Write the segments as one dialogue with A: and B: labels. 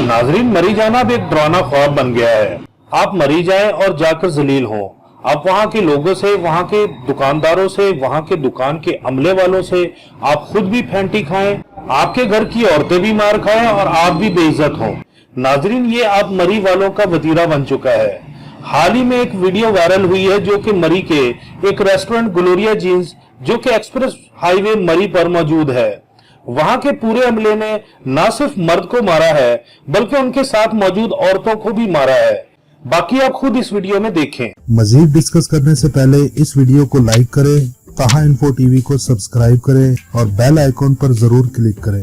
A: नाजरीन, मरी जाना अब एक डरावना ख्वाब बन गया है। आप मरी जाएं और जाकर जलील हों। आप वहां के लोगों से, वहां के दुकानदारों से, वहां के दुकान के अमले वालों से आप खुद भी फैंटी खाएं, आपके घर की औरतें भी मार खाएं और आप भी बेइज्जत हों। नाजरीन, ये आप मरी वालों का वतीरा बन चुका है। हाल ही में एक वीडियो वायरल हुई है जो कि मरी के एक रेस्टोरेंट ग्लोरिया जीन्स, जो कि एक्सप्रेस हाईवे मरी पर मौजूद है, वहां के पूरे अमले ने न सिर्फ मर्द को मारा है बल्कि उनके साथ मौजूद औरतों को भी मारा है। बाकी आप खुद इस वीडियो में देखें।
B: मजीद डिस्कस करने से पहले इस वीडियो को लाइक करें, ताहा इन्फो टीवी को सब्सक्राइब करें और बेल आइकॉन पर जरूर क्लिक करें।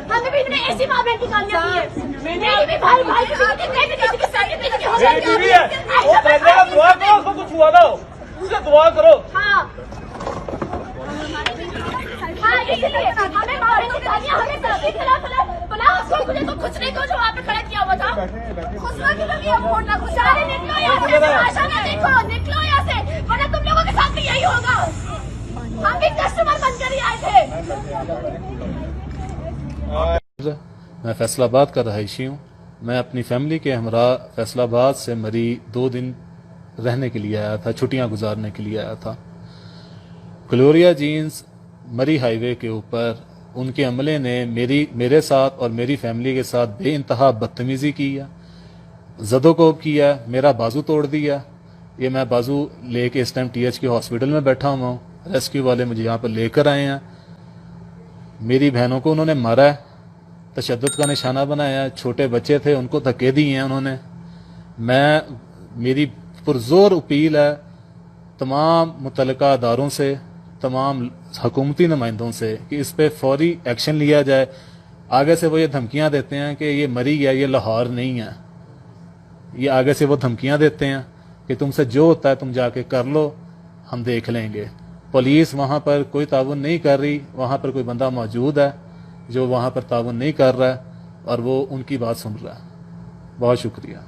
C: हमें भी इतने ऐसी माँ बहन की गालियाँ दी है। मेरी भी भाई भाई की किसी के साथ किसी के हो जाती है। वो पहले का दुआ करो, उसको कुछ हुआ ना हो, उससे दुआ करो। हाँ हाँ, इसलिए हमें माँ बहन की गालियाँ हमें सबके खिलाफ बना। उसको मुझे तो कुछ नहीं, तो जो वहाँ पे खड़ा किया हुआ था खुशना की लगी है, फोड़ ना खुशा। निकलो यहाँ से, आशा ना देखो, निकलो यहाँ से, वरना तुम लोगों के साथ भी यही होगा। हम भी कस्टमर बनकर ही आए थे।
D: मैं फैसलाबाद का रहायशी हूँ। मैं अपनी फैमिली के हमरा फैसलाबाद से मरी 2 दिन रहने के लिए आया था, छुट्टियां गुजारने के लिए आया था। ग्लोरिया जीन्स मरी हाईवे के ऊपर उनके अमले ने मेरे साथ और मेरी फैमिली के साथ बेइंतहा बदतमीजी की है, ज़दोकोब किया, मेरा बाजू तोड़ दिया। ये मैं बाजू लेके इस टाइम TH के हॉस्पिटल में बैठा हुआ हूँ। रेस्क्यू वाले मुझे यहाँ पर लेकर आए हैं। मेरी बहनों को उन्होंने मारा है, तशद्दुद का निशाना बनाया है, छोटे बच्चे थे उनको धक्के दिए हैं उन्होंने। मेरी पुरजोर अपील है तमाम मुतल्लिका अदारों से, तमाम हुकूमती नुमाइंदों से कि इस पे फौरी एक्शन लिया जाए। आगे से वो ये धमकियां देते हैं कि ये मरी गया, ये लाहौर नहीं है। ये आगे से वो धमकियां देते हैं कि तुमसे जो होता है तुम जाके कर लो, हम देख लेंगे। पुलिस वहाँ पर कोई ताउन नहीं कर रही। वहाँ पर कोई बंदा मौजूद है जो वहाँ पर ताउन नहीं कर रहा है और वो उनकी बात सुन रहा है। बहुत शुक्रिया।